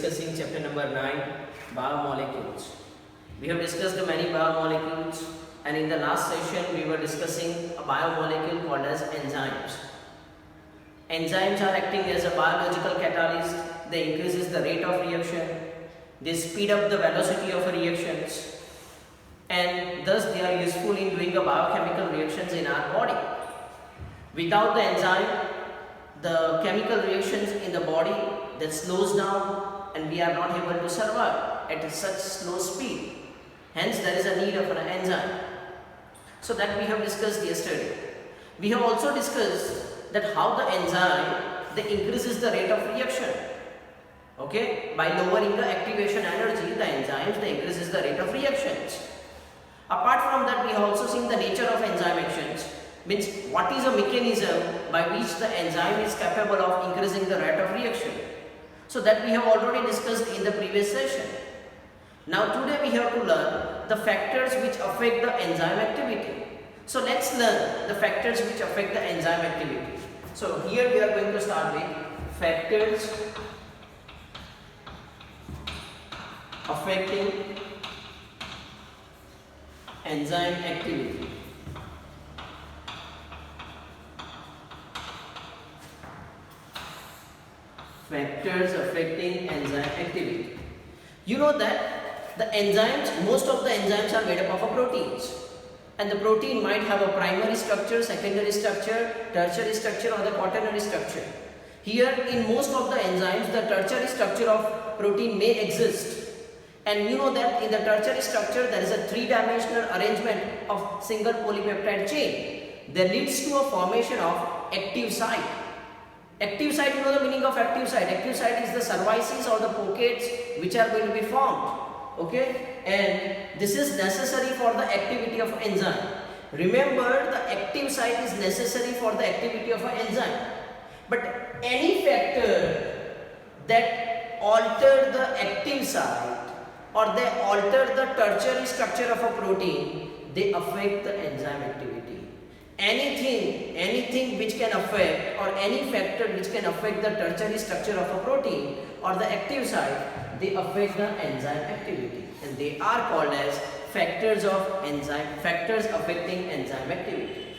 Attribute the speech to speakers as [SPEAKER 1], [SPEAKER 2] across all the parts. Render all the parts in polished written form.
[SPEAKER 1] discussing chapter number 9, biomolecules. We have discussed many biomolecules, and in the last session we were discussing a biomolecule called as enzymes. Enzymes are acting as a biological catalyst. They increases the rate of reaction. They speed up the velocity of reactions, and thus they are useful in doing a biochemical reactions in our body. Without the enzyme, the chemical reactions in the body that slows down and we are not able to survive at such slow speed. Hence there is a need of an enzyme. So that we have discussed yesterday. We have also discussed that how the enzyme increases the rate of reaction. Okay, by lowering the activation energy, the enzymes increases the rate of reactions. Apart from that, we have also seen the nature of enzyme actions. Means what is a mechanism by which the enzyme is capable of increasing the rate of reaction. So that we have already discussed in the previous session. Now today we have to learn the factors which affect the enzyme activity. So let's learn the factors which affect the enzyme activity. So here we are going to start with factors affecting enzyme activity. Factors affecting enzyme activity. You know that the enzymes, most of the enzymes are made up of proteins, and the protein might have a primary structure, secondary structure, tertiary structure, or the quaternary structure. Here in most of the enzymes, the tertiary structure of protein may exist, and you know that in the tertiary structure there is a three-dimensional arrangement of single polypeptide chain that leads to a formation of active site. Active site, you know the meaning of active site. Active site is the services or the pockets which are going to be formed. Okay, and this is necessary for the activity of enzyme. Remember, the active site is necessary for the activity of an enzyme. But any factor that alter the active site or they alter the tertiary structure of a protein, they affect the enzyme activity. Anything which can affect, or any factor which can affect the tertiary structure of a protein or the active site, they affect the enzyme activity, and they are called as factors affecting enzyme activity.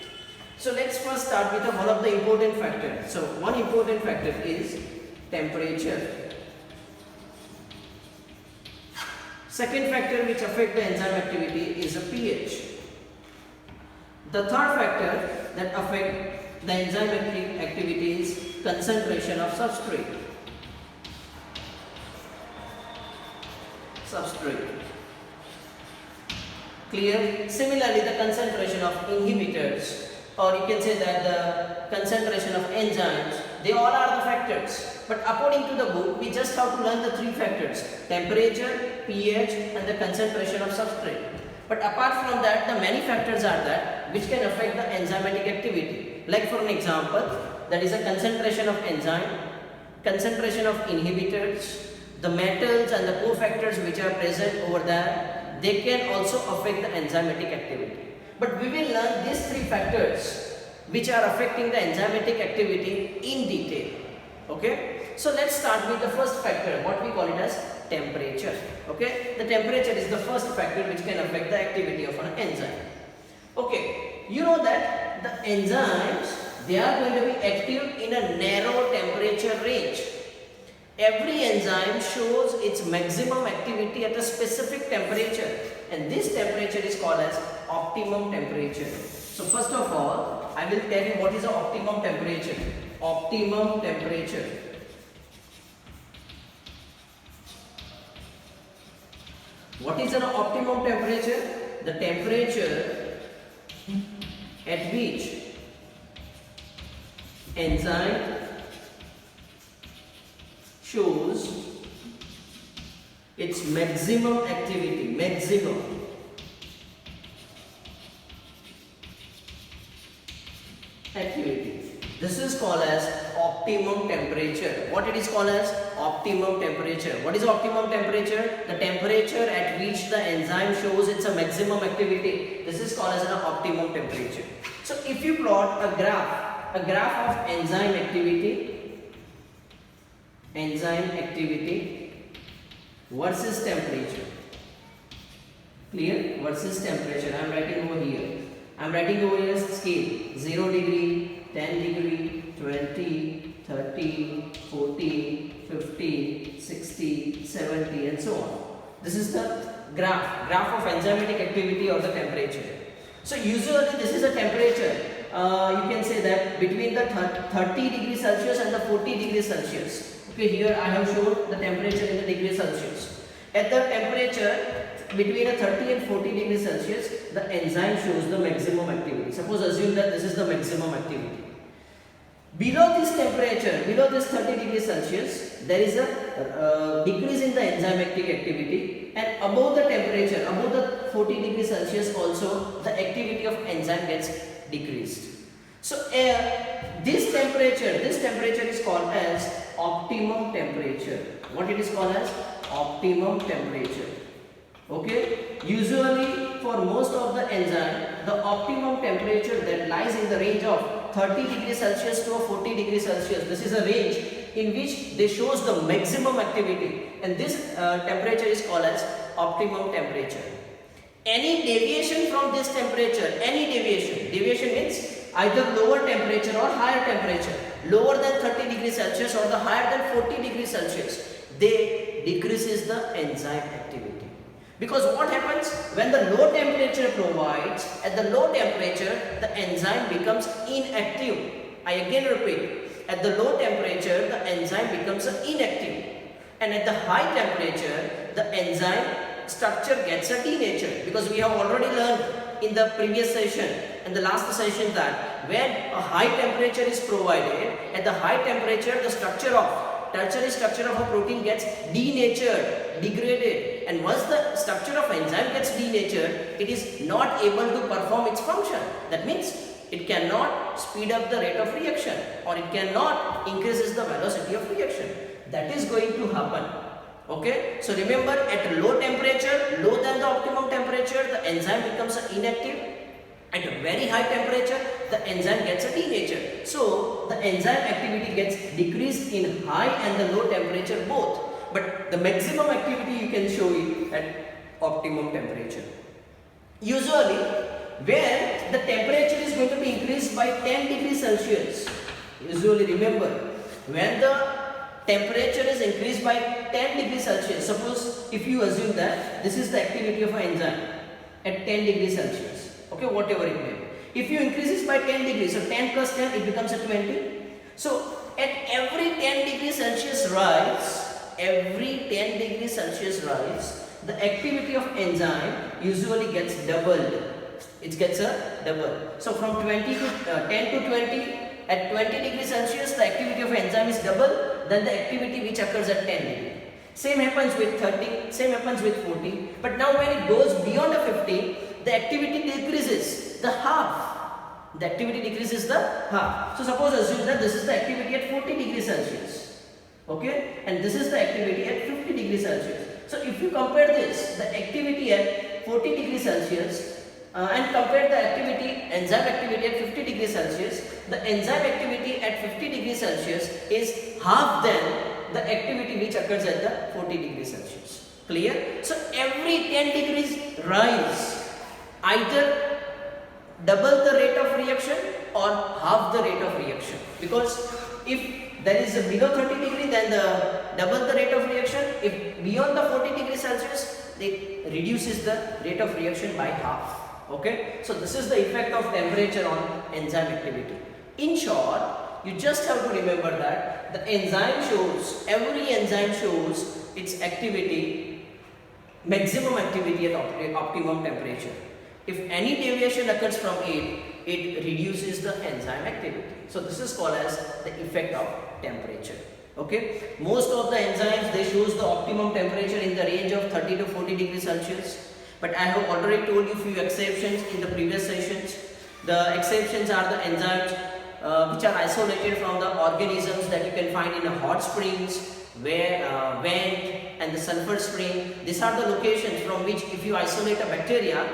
[SPEAKER 1] So let's first start with one of the important factors. So one important factor is temperature. Second factor which affects the enzyme activity is the pH. The third factor that affects the enzyme activity is concentration of substrate. Clear? Similarly, the concentration of inhibitors, or you can say that the concentration of enzymes, they all are the factors. But according to the book, we just have to learn the three factors: temperature, pH, and the concentration of substrate. But apart from that, the many factors are that which can affect the enzymatic activity. Like for an example, that is a concentration of enzyme, concentration of inhibitors, the metals and the cofactors which are present over there, they can also affect the enzymatic activity. But we will learn these three factors which are affecting the enzymatic activity in detail. Okay? So let's start with the first factor, what we call it as temperature. Okay, the temperature is the first factor which can affect the activity of an enzyme. Okay, you know that the enzymes, they are going to be active in a narrow temperature range. Every enzyme shows its maximum activity at a specific temperature, and this temperature is called as optimum temperature. So first of all, I will tell you what is the optimum temperature. Optimum temperature. What is an optimum temperature? The temperature at which enzyme shows its maximum activity. Maximum. Activity. This is called as optimum temperature. What it is called as? Optimum temperature. What is optimum temperature? The temperature at which the enzyme shows its maximum activity. This is called as an optimum temperature. So if you plot a graph of enzyme activity, versus temperature. Clear? Versus temperature. I am writing over here. I am writing over here scale 0 degree, 10 degree, 20, 30, 40, 50, 60, 70 and so on. This is the graph of enzymatic activity or the temperature. So usually this is a temperature. You can say that between the 30 degrees Celsius and the 40 degrees Celsius. Okay, here I have shown the temperature in the degrees Celsius. At the temperature between a 30 and 40 degrees Celsius, the enzyme shows the maximum activity. Suppose assume that this is the maximum activity. Below this temperature, below this 30 degrees Celsius, there is a decrease in the enzymatic activity, and above the temperature, above the 40 degrees Celsius also, the activity of enzyme gets decreased. So this temperature is called as optimum temperature. What it is called as? Optimum temperature. Okay, usually for most of the enzyme, the optimum temperature that lies in the range of 30 degrees Celsius to 40 degrees Celsius. This is a range in which they shows the maximum activity, and this temperature is called as optimum temperature. Any deviation from this temperature, deviation means either lower temperature or higher temperature, lower than 30 degrees Celsius or the higher than 40 degrees Celsius, they decreases the enzyme activity. Because what happens when the low temperature provides, at the low temperature the enzyme becomes inactive. I again repeat, at the low temperature the enzyme becomes inactive, and at the high temperature the enzyme structure gets a denatured, because we have already learned in the previous session and the last session that when a high temperature is provided, at the high temperature the tertiary structure of a protein gets denatured, degraded, and once the structure of enzyme gets denatured, it is not able to perform its function. That means it cannot speed up the rate of reaction, or it cannot increases the velocity of reaction. That is going to happen. Okay, so remember, at low temperature, lower than the optimum temperature, the enzyme becomes inactive. At a very high temperature, the enzyme gets denatured. So the enzyme activity gets decreased in high and the low temperature both. But the maximum activity you can show it at optimum temperature. Usually, where the temperature is going to be increased by 10 degrees Celsius. Usually remember, when the temperature is increased by 10 degrees Celsius, suppose if you assume that this is the activity of an enzyme at 10 degrees Celsius, okay, whatever it may be. If you increase this by 10 degrees, so 10 plus 10, it becomes a 20. So at every 10 degrees Celsius rise, the activity of enzyme usually gets doubled. It gets a double. So from 10 to 20, at 20 degrees Celsius, the activity of enzyme is double than the activity which occurs at 10 degrees. Same happens with 30, same happens with 40. But now when it goes beyond a 50, the activity decreases the half. The activity decreases the half. So suppose assume that this is the activity at 40 degrees Celsius. Okay, and this is the activity at 50 degrees Celsius. So if you compare this, the activity at 40 degrees Celsius and compare the enzyme activity at 50 degrees Celsius, the enzyme activity at 50 degrees Celsius is half than the activity which occurs at the 40 degrees Celsius. Clear? So every 10 degrees rise, either double the rate of reaction or half the rate of reaction. Because if there is a below 30 degree, then double the rate of reaction. If beyond the 40 degrees Celsius, it reduces the rate of reaction by half. Okay, so this is the effect of temperature on enzyme activity. In short, you just have to remember that the every enzyme shows its activity, maximum activity at optimum temperature. If any deviation occurs from it reduces the enzyme activity. So this is called as the effect of temperature. Okay, most of the enzymes, they shows the optimum temperature in the range of 30 to 40 degrees Celsius. But I have already told you few exceptions in the previous sessions. The exceptions are the enzymes which are isolated from the organisms that you can find in the hot springs, vent and the sulfur spring. These are the locations from which if you isolate a bacteria,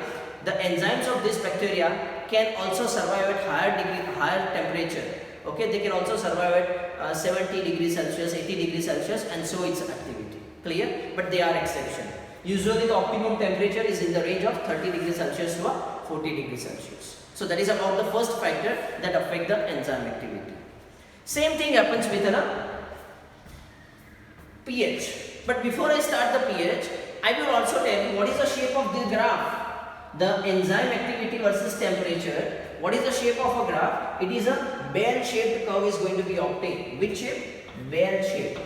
[SPEAKER 1] the enzymes of this bacteria can also survive at higher temperature. Okay, they can also survive at 70 degrees Celsius, 80 degrees Celsius, and so its activity. Clear? But they are exception. Usually the optimum temperature is in the range of 30 degrees Celsius to 40 degrees Celsius. So that is about the first factor that affect the enzyme activity. Same thing happens with pH. But before I start the pH, I will also tell you what is the shape of this graph. The enzyme activity versus temperature. What is the shape of a graph? It is a bell-shaped curve is going to be obtained. Which shape? Bell-shaped.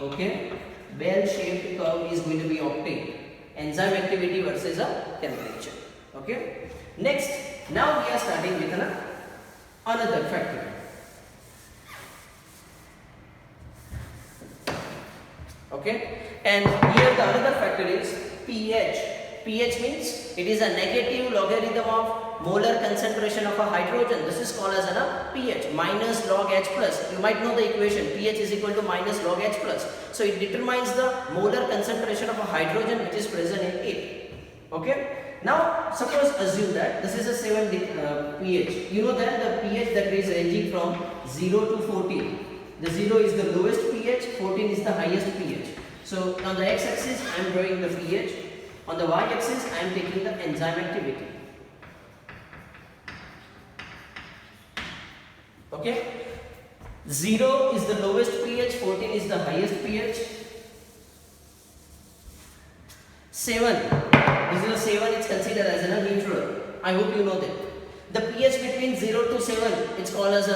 [SPEAKER 1] Okay. Bell-shaped curve is going to be obtained. Enzyme activity versus a temperature. Okay. Next, now we are starting with another factor. Okay. And here the another factor is pH. pH means it is a negative logarithm of molar concentration of a hydrogen. This is called as a pH, minus log H plus. You might know the equation, pH is equal to minus log H plus. So it determines the molar concentration of a hydrogen which is present in it. Okay. Now suppose assume that this is a 7 pH. You know that the pH that is ranging from 0 to 14. The 0 is the lowest pH, 14 is the highest pH. So on the x-axis I am drawing the pH. On the y-axis, I am taking the enzyme activity. Okay? 0 is the lowest pH, 14 is the highest pH. 7. This is a 7, it's considered as a neutral. I hope you know that. The pH between 0 to 7, it's called as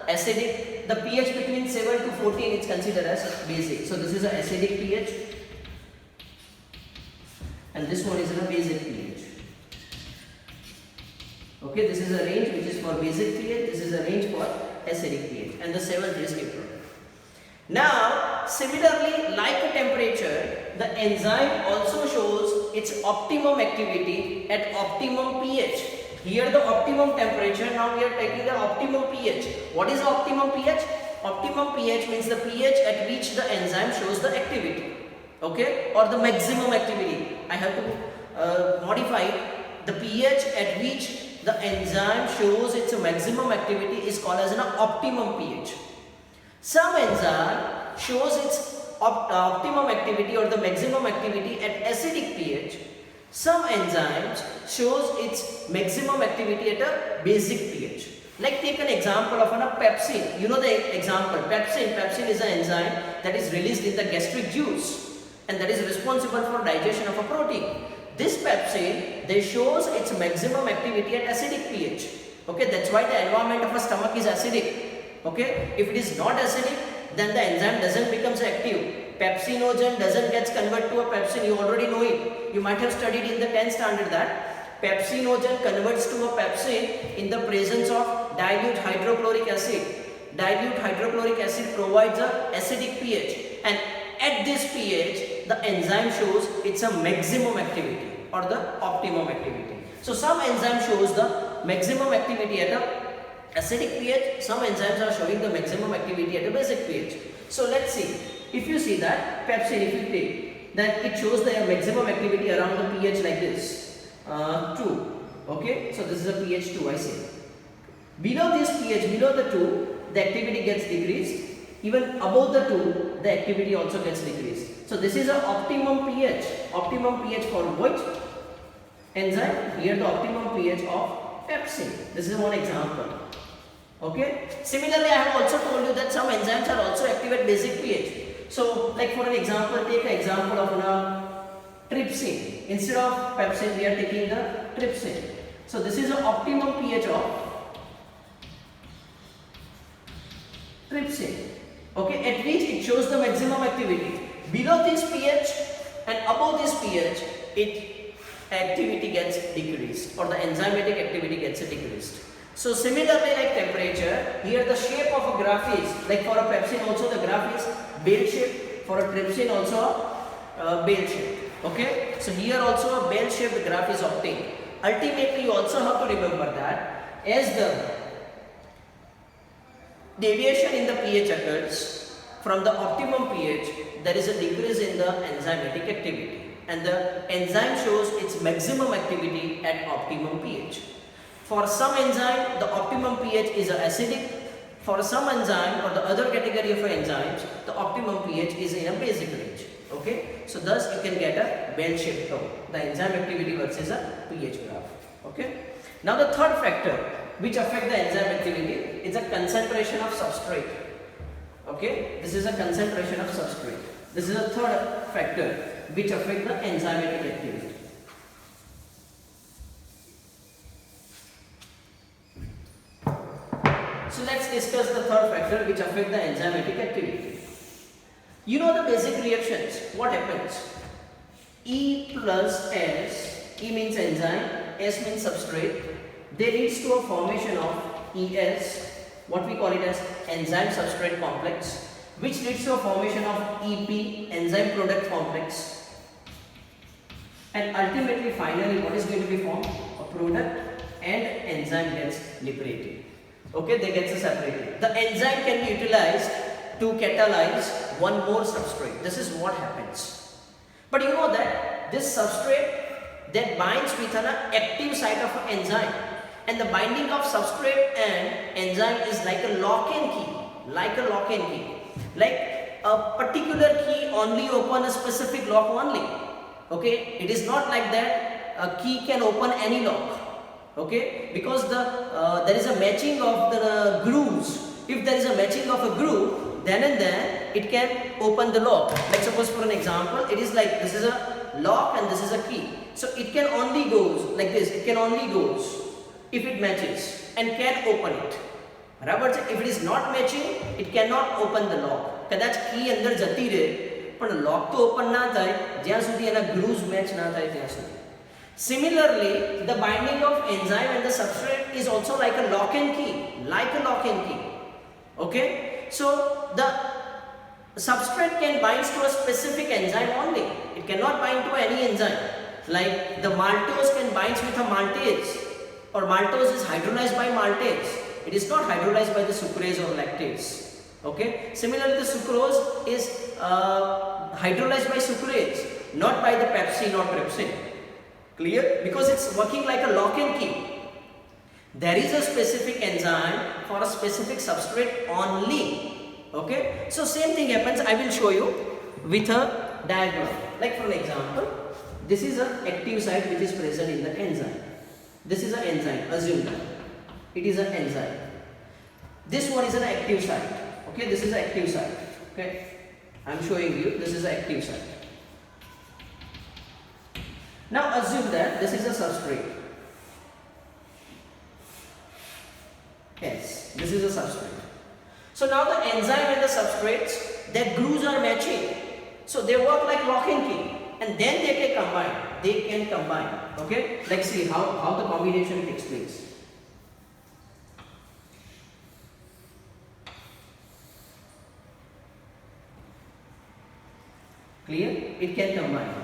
[SPEAKER 1] acidic. The pH between 7 to 14, it's considered as basic. So this is an acidic pH. And this one is in a basic pH. Okay, this is a range which is for basic pH, this is a range for acidic pH, and the 7th is neutral. Now, similarly, like a temperature, the enzyme also shows its optimum activity at optimum pH. Here the optimum temperature, now we are taking the optimum pH. What is the optimum pH? Optimum pH means the pH at which the enzyme shows the activity. Okay, or the maximum activity. I have to modify it. The pH at which the enzyme shows its maximum activity is called as an optimum pH. Some enzyme shows its optimum activity or the maximum activity at acidic pH. Some enzymes shows its maximum activity at a basic pH. Like take an example of pepsin. You know the example. Pepsin is an enzyme that is released in the gastric juice and that is responsible for digestion of a protein. This pepsin, they shows its maximum activity at acidic pH. Okay, that's why the environment of a stomach is acidic. Okay, if it is not acidic, then the enzyme doesn't become active. Pepsinogen doesn't get converted to a pepsin. You already know it. You might have studied in the 10th standard that pepsinogen converts to a pepsin in the presence of dilute hydrochloric acid. Dilute hydrochloric acid provides a acidic pH, and at this pH, the enzyme shows its a maximum activity or the optimum activity. So some enzyme shows the maximum activity at a acidic pH. Some enzymes are showing the maximum activity at a basic pH. So let's see. If you see that pepsin, if you take, then it shows the maximum activity around the pH like this, 2. Okay, so this is a pH 2. I say. Below this pH, below the 2, the activity gets decreased. Even above the 2, the activity also gets decreased. So this is an optimum pH. Optimum pH for which enzyme? Here the optimum pH of pepsin. This is one example. Okay. Similarly, I have also told you that some enzymes are also active at basic pH. So, like for an example, take an example of trypsin. Instead of pepsin, we are taking the trypsin. So this is an optimum pH of trypsin. Okay, at which it shows the maximum activity. Below this pH and above this pH, activity gets decreased or the enzymatic activity gets decreased. So similarly like temperature, here the shape of a graph is, like for a pepsin also the graph is bell shaped, for a trypsin also bell shaped. Okay, so here also a bell shaped graph is obtained. Ultimately you also have to remember that as the deviation in the pH occurs from the optimum pH, there is a decrease in the enzymatic activity and the enzyme shows its maximum activity at optimum pH. For some enzyme, the optimum pH is acidic. For some enzyme or the other category of enzymes, the optimum pH is in a basic range. Okay, so thus you can get a bell-shaped curve. The enzyme activity versus a pH graph. Okay. Now the third factor which affect the enzyme activity is a concentration of substrate. Okay, this is a concentration of substrate. This is a third factor which affect the enzymatic activity. So let's discuss the third factor which affect the enzymatic activity. You know the basic reactions. What happens? E plus S, E means enzyme, S means substrate. They leads to a formation of ES, what we call it as enzyme substrate complex, which leads to a formation of EP, enzyme product complex. And ultimately, finally, what is going to be formed? A product and enzyme gets liberated. Okay, they get separated. The enzyme can be utilized to catalyze one more substrate. This is what happens. But you know that this substrate that binds with an active site of an enzyme, and the binding of substrate and enzyme is like a lock and key. Like a lock and key. Like a particular key only open a specific lock only. Okay, it is not like that a key can open any lock. Okay, because there is a matching of the grooves. If there is a matching of a groove, then and then it can open the lock. Like suppose for an example, it is like this is a lock and this is a key. So it can only goes like this. It can only goes if it matches and can open it. Right? If it is not matching, it cannot open the lock. कदाच key अंदर जती रहे, पण lock तो open ना थाय, ज्यां सुधी एना grooves match ना थाय त्यां सुधी. Similarly, the binding of enzyme and the substrate is also like a lock and key, Okay, so the substrate can bind to a specific enzyme only. It cannot bind to any enzyme. Like the maltose can bind with a maltase, or maltose is hydrolyzed by maltase. It is not hydrolyzed by the sucrase or lactase. Okay. Similarly, the sucrose is hydrolyzed by sucrase, not by the pepsin or trypsin. Clear? Because it's working like a lock and key. There is a specific enzyme for a specific substrate only. Okay. So same thing happens. I will show you with a diagram. Like for an example, this is an active site which is present in the enzyme. This is an enzyme. Assume that it is an enzyme. This one is an active site. Okay. This is an active site. Okay. I am showing you. This is an active site. Now assume that this is a substrate. Yes, this is a substrate. So now the enzyme and the substrates, their grooves are matching. So they work like lock and key, and then they can combine. They can combine. Okay. Let's see how the combination takes place. Clear? It can combine.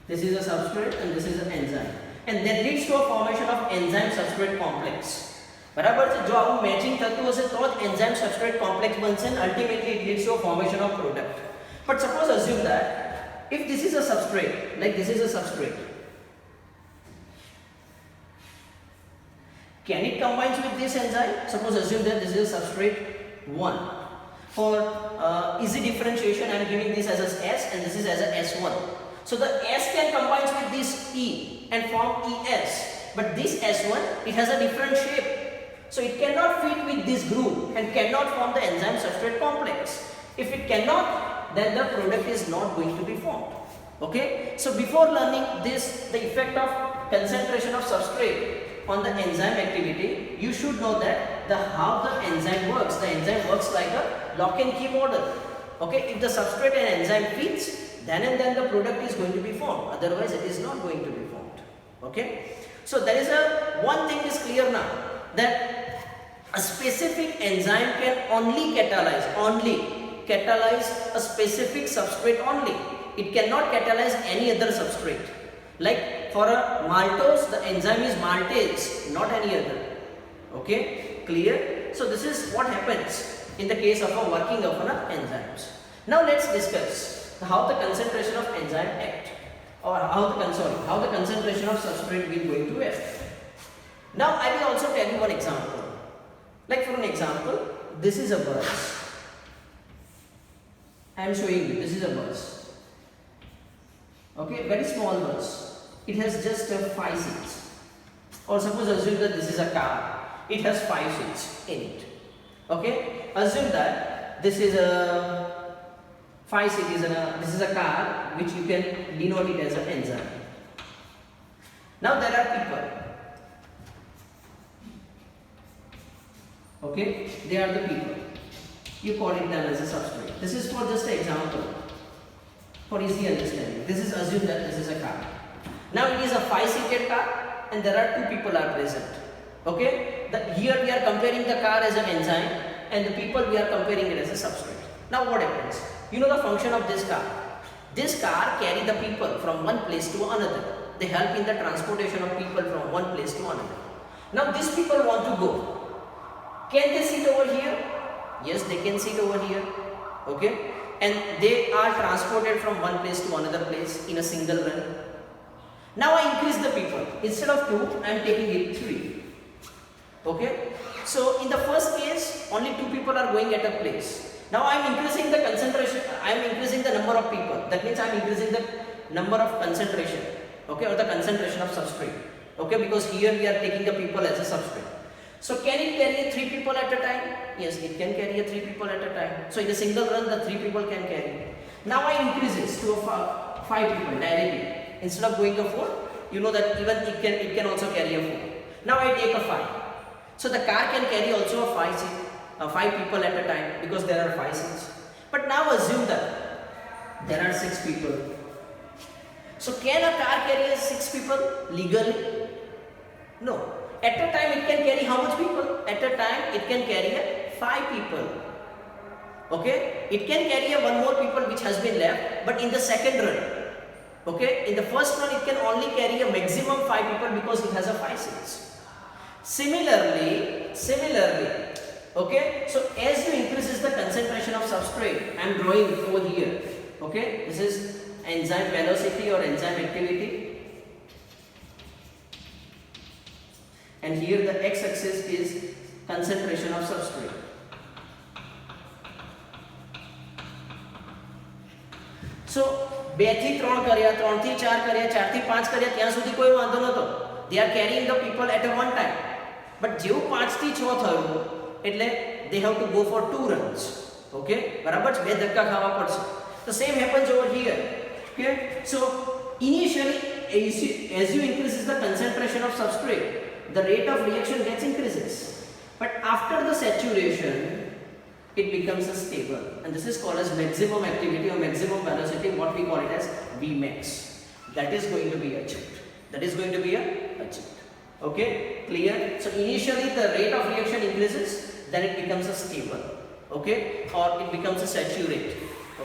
[SPEAKER 1] This is a substrate and this is an enzyme, and that leads to a formation of enzyme substrate complex. बराबर से जो आप matching तत्व से तो enzyme substrate complex बनते हैं, ultimately it leads to a formation of product. But suppose assume that if this is a substrate, like this is a substrate, can it combine with this enzyme? Suppose assume that this is a substrate 1. For easy differentiation, I am giving this as a S and this is as a S1. So the S can combine with this E and form ES, but this S1, it has a different shape. So it cannot fit with this groove and cannot form the enzyme substrate complex. If it cannot, then the product is not going to be formed. Okay. So before learning this, the effect of concentration of substrate on the enzyme activity, you should know that how the enzyme works. The enzyme works like a lock and key model. Okay. If the substrate and enzyme fits, then and then the product is going to be formed. Otherwise, it is not going to be formed. Okay. So there is one thing is clear now, that a specific enzyme can only catalyze a specific substrate only. It cannot catalyze any other substrate. Like for a maltose, the enzyme is maltase, not any other. Okay. Clear? So this is what happens in the case of a working of an enzymes. Now let's discuss how the concentration of enzyme act, or how the concentration of substrate will going to act. Now I will also tell you one example. Like for an example, this is a bus. I am showing you, this is a bus. Okay, very small bus. It has just 5 seats. Or suppose assume that this is a car. It has 5 seats in it. Okay, assume that this is a 5 seats this is a car which you can denote it as an enzyme. Now there are people. Okay, they are the people. You call it them as a substrate. This is for just an example, for easy understanding. This is assume that this is a car. Now it is a 5-seated car and there are 2 people are present. Okay, here we are comparing the car as an enzyme and the people we are comparing it as a substrate. Now what happens? You know the function of this car. This car carry the people from one place to another. They help in the transportation of people from one place to another. Now these people want to go. Can they sit over here? Yes, they can sit over here. Okay, and they are transported from one place to another place in a single run. Now I increase the people. Instead of 2, I am taking it 3. Okay, so in the first case, only 2 people are going at a place. Now I am increasing the concentration. I am increasing the number of people. That means I am increasing the number of concentration. Okay, or the concentration of substrate. Okay, because here we are taking the people as a substrate. So can it carry 3 people at a time? Yes, it can carry 3 people at a time. So in a single run, the 3 people can carry. Now I increase this to 5 people directly. Instead of going to 4, you know that even it can also carry a 4. Now I take a 5. So the car can carry also a 5 people at a time because there are 5 seats. But now assume that there are 6 people. So can a car carry 6 people legally? No. At a time it can carry how much people? At a time it can carry 5 people. Okay, it can carry one more people which has been left, but in the second run, okay, in the first run it can only carry a maximum 5 people because it has a 5 seats. Similarly, okay, so as you increases the concentration of substrate, I am drawing over here. Okay, this is enzyme velocity or enzyme activity. And here the x-axis is concentration of substrate. So 2 થી 3 કર્યા, 3 થી 4 કર્યા, 4 થી 5 કર્યા, ત્યાં સુધી કોઈ વાંધો નતો. They are carrying the people at a one time. But જેવું 5 થી 6 થયું એટલે they have to go for 2 runs. Okay, બરાબર છે, 2 ધક્કા ખાવા પડશે. The same happens over here. Okay, so initially as you increases the concentration of substrate, the rate of reaction gets increases, but after the saturation it becomes a stable, and this is called as maximum activity or maximum velocity, what we call it as Vmax. That is going to be achieved. Okay, clear? So initially the rate of reaction increases, then it becomes a stable, okay, or it becomes a saturate.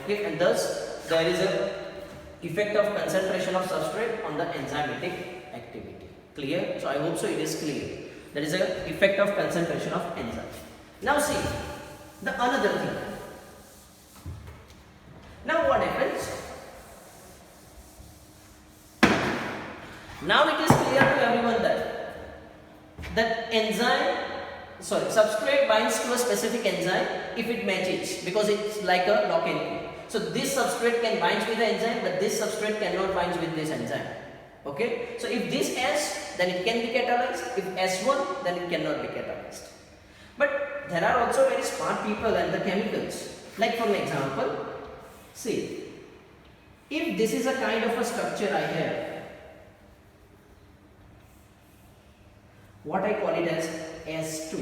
[SPEAKER 1] Okay, and thus there is a effect of concentration of substrate on the enzymatic activity. Clear? So I hope so it is clear. There is a effect of concentration of enzyme. Now see the another thing. Now what happens? Now it is clear to everyone that substrate binds to a specific enzyme if it matches, because it's like a lock and key. So this substrate can bind with the enzyme, but this substrate cannot bind with this enzyme. Okay, so if this S, then it can be catalyzed. If S1, then it cannot be catalyzed. But there are also very smart people and the chemicals. Like for an example, see, if this is a kind of a structure I have, what I call it as S2.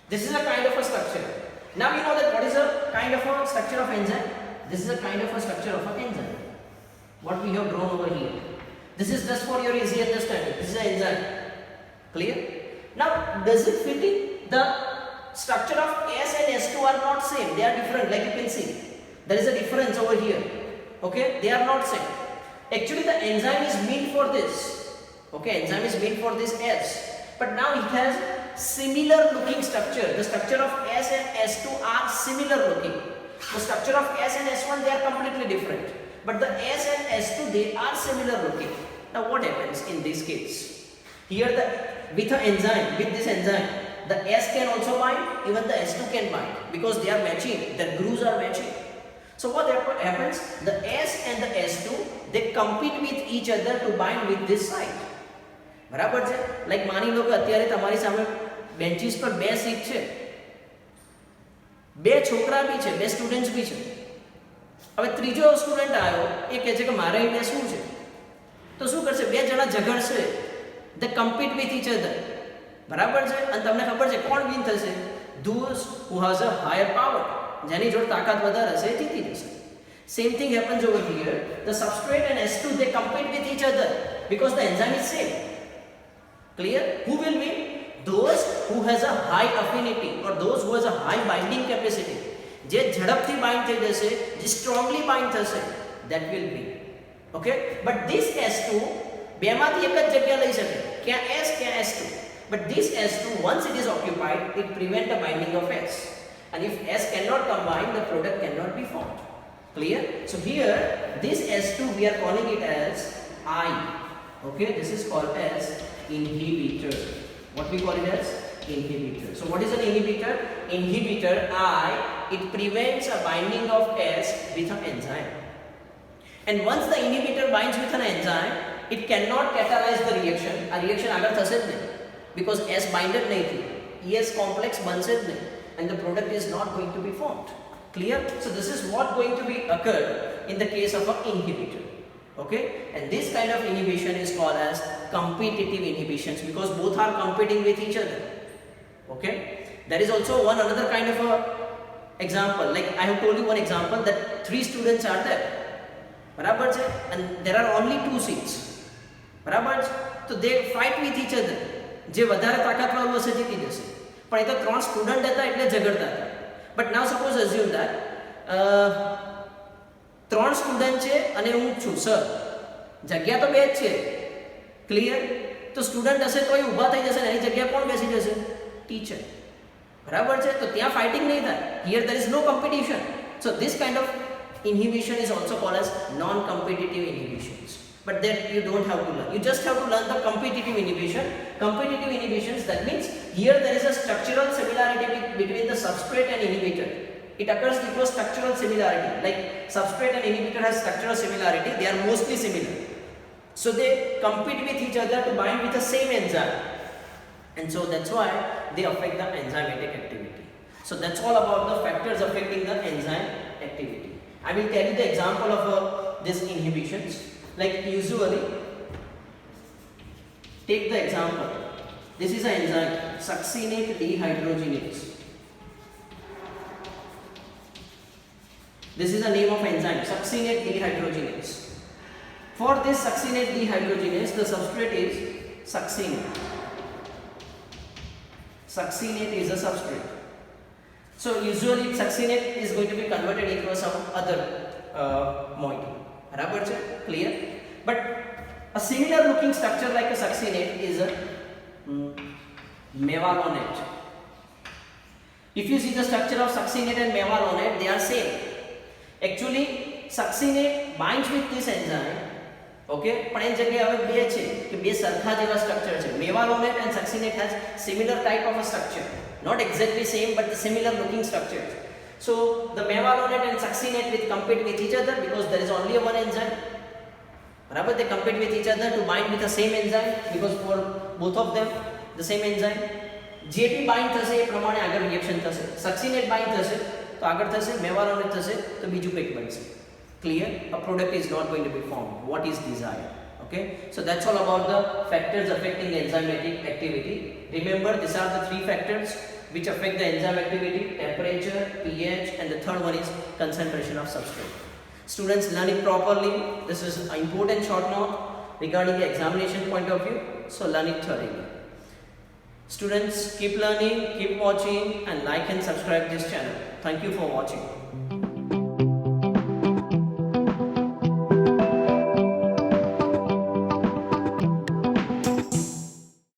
[SPEAKER 1] This is a kind of a structure. Now you know that what is a kind of a structure of enzyme? This is a kind of a structure of an enzyme. What we have drawn over here. This is just for your easy understanding. This is an enzyme. Clear? Now, does it fit in? The structure of S and S2 are not same. They are different, like you can see. There is a difference over here. Okay? They are not same. Actually, the enzyme is meant for this. Okay? Enzyme is meant for this S. But now it has similar looking structure. The structure of S and S2 are similar looking. The structure of S and S1, they are completely different. But the S and S2, they are similar looking. Now what happens in this case? Here with this enzyme, the S can also bind, even the S2 can bind because they are matching, their grooves are matching. So what happens? The S and the S2, they compete with each other to bind with this site. બરાબર છે? Like માની લો કે અત્યારે તમારી સામે benches પર બે seat છે, બે છોકરા બી છે, બે સ્ટુડન્ટ્સ બી છે. હવે ત્રીજો સ્ટુડન્ટ આવ્યો, એ કહે છે કે મારે અહીંયા શું છે, તો શું કરશે? બે જણા ઝઘડશે, they compete with each other. બરાબર છે? અને તમને ખબર છે કોણ વિન થશે? Those who has a higher power, જેની જોડે તાકાત વધારે હશે એ જીતી જશે. Same thing happens over here. The substrate and S2, they compete with each other because the enzyme is same. Clear? Who will win? Those who has a high affinity or those who has a high binding capacity. જે ઝડપથી bind થઈ જશે, જે strongly bind થશે, that will win. Okay? But this S2 બેમાંથી એક જ જગ્યા લઈ શકે, ક્યાં S ક્યાં S2. But this S2, once it is occupied, it prevent the binding of S. And if S cannot combine, the product cannot be formed. Clear? So here, this S2 we are calling it as I. Okay? This is called as inhibitor. What we call it as? Inhibitor. So what is an inhibitor? Inhibitor I, it prevents a binding of S with an enzyme. And once the inhibitor binds with an enzyme, it cannot catalyze the reaction. A reaction આગળ થશે જ નહીં because S binded નહીં થયું, ES complex બનશે જ નહીં, and the product is not going to be formed. Clear? So this is what going to be occur in the case of an inhibitor. Okay? And this kind of inhibition is called as competitive inhibitions because both are competing with each other. Okay? There is also another kind of a example. Like I have told you one example that 3 students are there. બરાબર છે? And there are only 2 seats. બરાબર છે? So they fight with each other. જે વધારે તાકાતવાળું હશે જીતી જશે. પણ એ તો 3 સ્ટુડન્ટ હતા એટલે ઝઘડતા હતા. But now suppose assume that 3 student છે અને હું છું સર, જગ્યા તો બે જ છે. ક્લિયર? તો સ્ટુડન્ટ હશે તો એ ઊભા થઈ જશે ને એની જગ્યા કોણ બેસી જશે? ટીચર. બરાબર છે? તો ત્યાં ફાઇટિંગ નહીં થાય. Here there is no competition. So this kind of inhibition is also called as non-competitive inhibitions. But then you don't have to learn. You just have to learn the competitive inhibition. Competitive inhibitions, that means here there is a structural similarity between the substrate and inhibitor. It occurs because structural similarity. Like substrate and inhibitor has structural similarity. They are mostly similar. So they compete with each other to bind with the same enzyme. And so that's why they affect the enzymatic activity. So that's all about the factors affecting the enzyme activity. I will tell you the example of these inhibitions. Like usually, take the example. This is an enzyme, succinate dehydrogenase. This is the name of enzyme, succinate dehydrogenase. For this succinate dehydrogenase, the substrate is succinate. Succinate is a substrate. So usually succinate is going to be converted into some other moiety. બરાબર છે? Clear? But a similar looking structure like a succinate is a mevalonate. If you see the structure of succinate and mevalonate, they are same. Actually, succinate binds with this enzyme. Okay? પણ એ જગ્યાએ હવે બે છે કે બે સરખા જેવા structure છે. mevalonate and succinate has similar type of a structure. Not exactly same, but the similar looking structures. So the mevalonate and succinate will compete with each other because there is only one enzyme. Rather, they compete with each other to bind with the same enzyme because for both of them the same enzyme. JP bind થશે એ પ્રમાણે આગળ reaction થશે. succinate bind થશે તો આગળ થશે, mevalonate થશે તો બીજું કંઈક બનશે. Clear? A product is not going to be formed. What is desired? Okay? So that's all about the factors affecting the enzymatic activity. Remember, these are the 3 factors which affect the enzyme activity: temperature, pH, and the third one is concentration of substrate. Students, learn it properly. This is an important short note regarding the examination point of view, so learn it thoroughly. Students, keep learning, keep watching, and like and subscribe this channel. Thank you for watching.